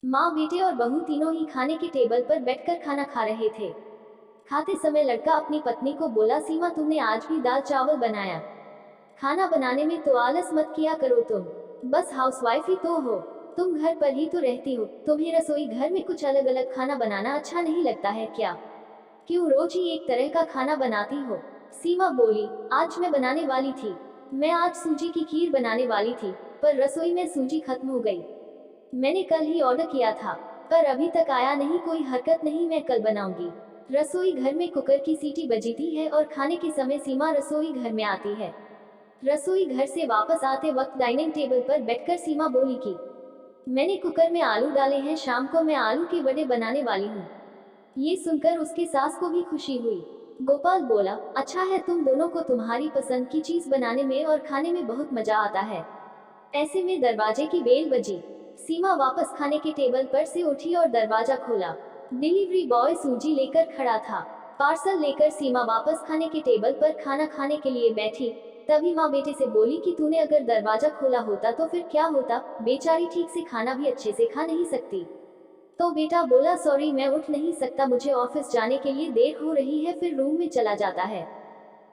माँ, बेटे और बहू तीनों ही खाने के टेबल पर बैठकर खाना खा रहे थे। खाते समय लड़का अपनी पत्नी को बोला, सीमा, तुमने आज भी दाल चावल बनाया। खाना बनाने में तो आलस मत किया करो, तुम बस हाउसवाइफ ही तो हो। तुम घर पर ही तो रहती हो, तुम्हें रसोई घर में कुछ अलग अलग खाना बनाना अच्छा नहीं लगता है क्या? क्यों रोज ही एक तरह का खाना बनाती हो? सीमा बोली, आज मैं बनाने वाली थी। मैं आज सूजी की खीर बनाने वाली थी, पर रसोई में सूजी खत्म हो गई। मैंने कल ही ऑर्डर किया था, पर अभी तक आया नहीं। कोई हरकत नहीं, मैं कल बनाऊंगी। रसोई घर में कुकर की सीटी बजीती है और खाने के समय सीमा रसोई घर में आती है। रसोई घर से वापस आते वक्त डाइनिंग टेबल पर बैठकर सीमा बोली कि मैंने कुकर में आलू डाले हैं, शाम को मैं आलू के वड़े बनाने वाली हूँ। ये सुनकर उसकी सास को भी खुशी हुई। गोपाल बोला, अच्छा है, तुम दोनों को तुम्हारी पसंद की चीज बनाने में और खाने में बहुत मजा आता है। ऐसे में दरवाजे की बेल बजी। सीमा वापस खाने के टेबल पर से उठी और दरवाजा खोला। डिलीवरी बॉय सूजी लेकर खड़ा था। पार्सल लेकर सीमा वापस खाने के टेबल पर खाना खाने के लिए बैठी। तभी माँ बेटे से बोली कि तूने अगर दरवाजा खोला होता तो फिर क्या होता? बेचारी ठीक से खाना भी अच्छे से खा नहीं सकती। तो बेटा बोला, सॉरी, मैं उठ नहीं सकता, मुझे ऑफिस जाने के लिए देर हो रही है। फिर रूम में चला जाता है।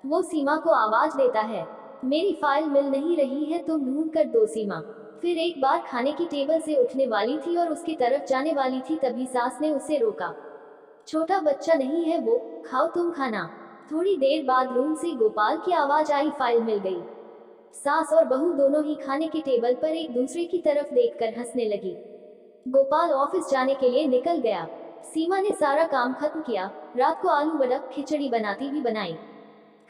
वो सीमा को आवाज देता है, मेरी फाइल मिल नहीं रही है, तुम ढूंढ कर दो। सीमा फिर एक बार खाने की टेबल से उठने वाली थी और उसकी तरफ जाने वाली थी, तभी सास ने उसे रोका। छोटा बच्चा नहीं है वो, खाओ तुम खाना। थोड़ी देर बाद रूम से गोपाल की आवाज आई, फाइल मिल गई। सास और बहू दोनों ही खाने के टेबल पर एक दूसरे की तरफ देखकर हंसने लगी। गोपाल ऑफिस जाने के लिए निकल गया। सीमा ने सारा काम खत्म किया। रात को आलू वड़ा खिचड़ी बनाती भी बनाई।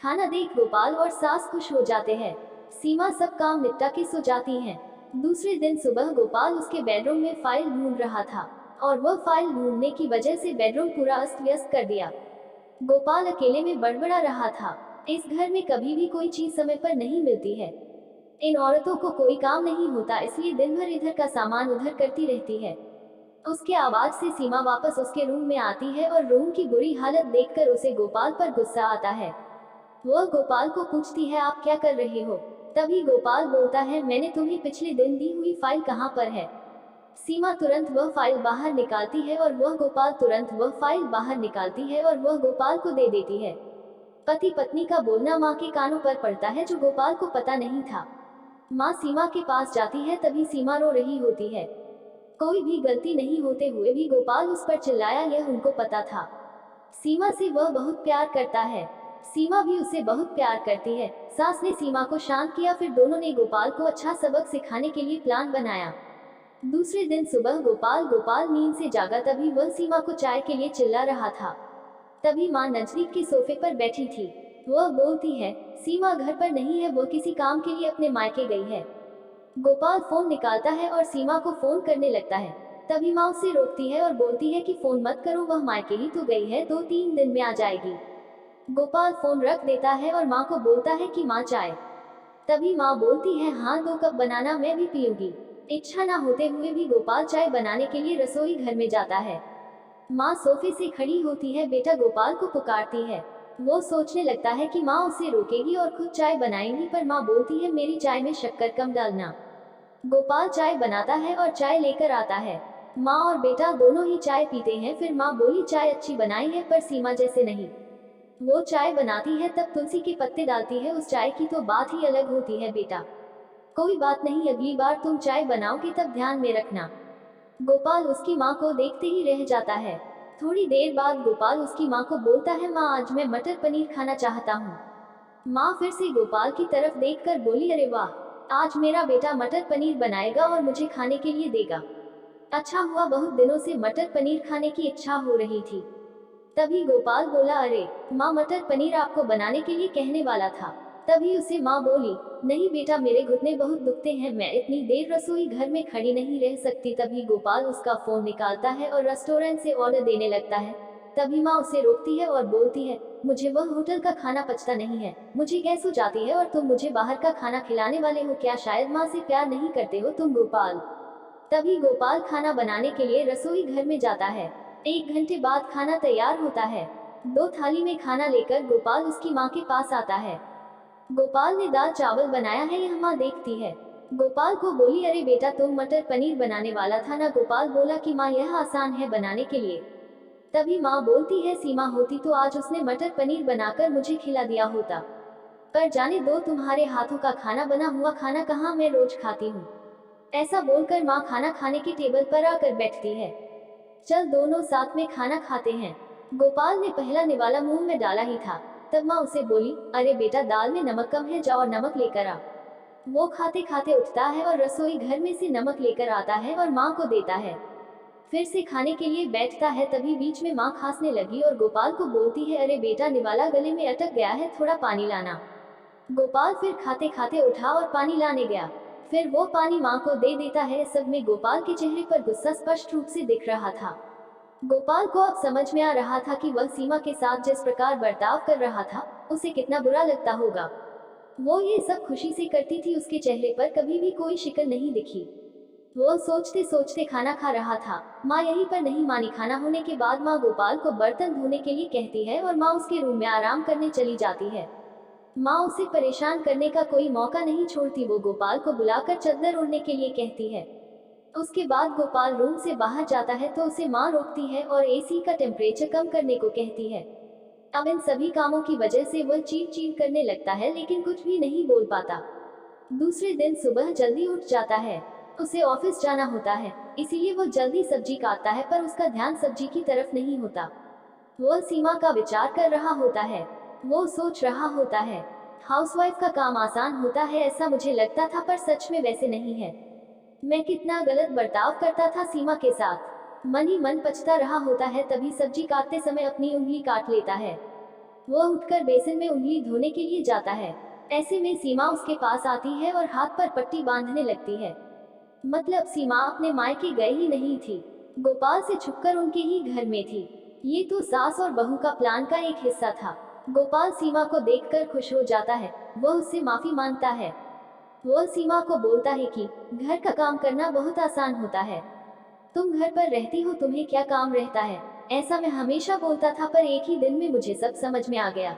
खाना देख गोपाल और सास खुश हो जाते हैं। सीमा सब काम निपटा के सो जाती है। दूसरे दिन सुबह गोपाल उसके बेडरूम में फाइल ढूंढ रहा था, और वह फाइल ढूंढने की वजह से बेडरूम पूरा अस्त व्यस्त कर दिया। गोपाल अकेले में बड़बड़ा रहा था, इस घर में कभी भी कोई चीज समय पर नहीं मिलती है। इन औरतों को कोई काम नहीं होता, इसलिए दिन भर इधर का सामान उधर करती रहती है। उसके आवाज से सीमा वापस उसके रूम में आती है और रूम की बुरी हालत देखकर उसे गोपाल पर गुस्सा आता है। वह गोपाल को पूछती है, आप क्या कर रहे हो? तभी गोपाल बोलता है, मैंने तुम्हें पिछले दिन दी हुई फाइल कहाँ पर है? सीमा तुरंत वह फाइल बाहर निकालती है और वह गोपाल तुरंत वह फाइल बाहर निकालती है और वह गोपाल को दे देती है। पति पत्नी का बोलना माँ के कानों पर पड़ता है, जो गोपाल को पता नहीं था। माँ सीमा के पास जाती है, तभी सीमा रो रही होती है। कोई भी गलती नहीं होते हुए भी गोपाल उस पर चिल्लाया, यह उनको पता था। सीमा से वह बहुत प्यार करता है। सीमा भी उसे बहुत प्यार करती है। सास ने सीमा को शांत किया, फिर दोनों ने गोपाल को अच्छा सबक सिखाने के लिए प्लान बनाया। दूसरे दिन सुबह गोपाल गोपाल नींद से जागा, तभी वह सीमा को चाय के लिए चिल्ला रहा था। तभी माँ नजदीक के सोफे पर बैठी थी। वह बोलती है, सीमा घर पर नहीं है, वो किसी काम के लिए अपने मायके गई है। गोपाल फोन निकालता है और सीमा को फोन करने लगता है। तभी माँ उसे रोकती है और बोलती है कि फोन मत करो, वह मायके ही तो गई है, 2-3 दिन में आ जाएगी। गोपाल फोन रख देता है और माँ को बोलता है कि माँ चाय। तभी माँ बोलती है, हाँ 2 कप बनाना, मैं भी पीऊंगी। इच्छा ना होते हुए भी गोपाल चाय बनाने के लिए रसोई घर में जाता है। माँ सोफे से खड़ी होती है, बेटा गोपाल को पुकारती है। वो सोचने लगता है कि माँ उसे रोकेगी और खुद चाय बनाएंगी, पर माँ बोलती है, मेरी चाय में शक्कर कम डालना। गोपाल चाय बनाता है और चाय लेकर आता है। माँ और बेटा दोनों ही चाय पीते हैं। फिर माँ बोली, चाय अच्छी बनाई है, पर सीमा जैसे नहीं। वो चाय बनाती है तब तुलसी के पत्ते डालती है, उस चाय की तो बात ही अलग होती है बेटा। कोई बात नहीं, अगली बार तुम चाय बनाओगे तब ध्यान में रखना। गोपाल उसकी माँ को देखते ही रह जाता है। थोड़ी देर बाद गोपाल उसकी माँ को बोलता है, माँ आज मैं मटर पनीर खाना चाहता हूँ। माँ फिर से गोपाल की तरफ देखकर बोली, अरे वाह, आज मेरा बेटा मटर पनीर बनाएगा और मुझे खाने के लिए देगा। अच्छा हुआ, बहुत दिनों से मटर पनीर खाने की इच्छा हो रही थी। तभी गोपाल बोला, अरे माँ, मटर पनीर आपको बनाने के लिए कहने वाला था। तभी उसे माँ बोली, नहीं बेटा, मेरे घुटने बहुत दुखते हैं, मैं इतनी देर रसोई घर में खड़ी नहीं रह सकती। तभी गोपाल उसका फोन निकालता है और रेस्टोरेंट से ऑर्डर देने लगता है। तभी माँ उसे रोकती है और बोलती है, मुझे वह होटल का खाना पचता नहीं है, मुझे गैस हो जाती है और तुम मुझे बाहर का खाना खिलाने वाले हो क्या? शायद माँ से प्यार नहीं करते हो तुम गोपाल। तभी गोपाल खाना बनाने के लिए रसोई घर में जाता है। 1 घंटे बाद खाना तैयार होता है। 2 थाली में खाना लेकर गोपाल उसकी माँ के पास आता है। गोपाल ने दाल चावल बनाया है, यह माँ देखती है। गोपाल को बोली, अरे बेटा तुम मटर पनीर बनाने वाला था ना। गोपाल बोला कि माँ यह आसान है बनाने के लिए। तभी माँ बोलती है, सीमा होती तो आज उसने मटर पनीर बनाकर मुझे खिला दिया होता। पर जाने दो, तुम्हारे हाथों का खाना बना हुआ खाना कहाँ मैं रोज खाती हूँ। ऐसा बोलकर माँ खाना खाने की टेबल पर आकर बैठती है। चल दोनों साथ में खाना खाते हैं। गोपाल ने पहला निवाला मुंह में डाला ही था, तब माँ उसे बोली, अरे बेटा दाल में नमक कम है, जाओ और नमक लेकर आ। वो खाते खाते उठता है और रसोई घर में से नमक लेकर आता है और माँ को देता है। फिर से खाने के लिए बैठता है, तभी बीच में माँ खांसने लगी और गोपाल को बोलती है, अरे बेटा निवाला गले में अटक गया है, थोड़ा पानी लाना। गोपाल फिर खाते खाते उठा और पानी लाने गया। फिर वो पानी माँ को दे देता है। सब में गोपाल के चेहरे पर गुस्सा स्पष्ट रूप से दिख रहा था। गोपाल को अब समझ में आ रहा था कि वह सीमा के साथ जिस प्रकार बर्ताव कर रहा था, उसे कितना बुरा लगता होगा। वो ये सब खुशी से करती थी, उसके चेहरे पर कभी भी कोई शिकन नहीं दिखी। वो सोचते सोचते खाना खा रहा था। माँ यहीं पर नहीं मानी। खाना होने के बाद माँ गोपाल को बर्तन धोने के लिए कहती है और माँ उसके रूम में आराम करने चली जाती है। माँ उसे परेशान करने का कोई मौका नहीं छोड़ती। वो गोपाल को बुलाकर चद्दर ओढ़ने के लिए कहती है। उसके बाद गोपाल रूम से बाहर जाता है तो उसे माँ रोकती है और एसी का टेम्परेचर कम करने को कहती है। अब इन सभी कामों की वजह से वह चीख चीख करने लगता है, लेकिन कुछ भी नहीं बोल पाता। दूसरे दिन सुबह जल्दी उठ जाता है। उसे ऑफिस जाना होता है, इसीलिए वो जल्दी सब्जी काटता है, पर उसका ध्यान सब्जी की तरफ नहीं होता। वह सीमा का विचार कर रहा होता है। वो सोच रहा होता है, हाउसवाइफ का काम आसान होता है ऐसा मुझे लगता था, पर सच में वैसे नहीं है। मैं कितना गलत बर्ताव करता था सीमा के साथ। मन ही मन पछता रहा होता है। तभी सब्जी काटते समय अपनी उंगली काट लेता है। वह उठकर बेसिन में उंगली धोने के लिए जाता है। ऐसे में सीमा उसके पास आती है और हाथ पर पट्टी बांधने लगती है। मतलब सीमा अपने मायके गई ही नहीं थी, गोपाल से छुपकर उनके ही घर में थी। ये तो सास और बहू का प्लान का एक हिस्सा था। गोपाल सीमा को देखकर खुश हो जाता है। वह उससे माफी मांगता है। वह सीमा को बोलता है कि घर का काम करना बहुत आसान होता है। तुम घर पर रहती हो, तुम्हें क्या काम रहता है। ऐसा मैं हमेशा बोलता था, पर एक ही दिन में मुझे सब समझ में आ गया।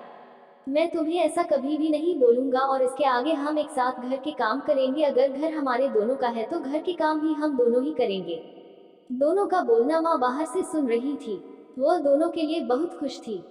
मैं तुम्हें ऐसा कभी भी नहीं बोलूंगा और इसके आगे हम एक साथ घर के काम करेंगे। अगर घर हमारे दोनों का है तो घर के काम भी हम दोनों ही करेंगे। दोनों का बोलना माँ बाहर से सुन रही थी। वह दोनों के लिए बहुत खुश थी।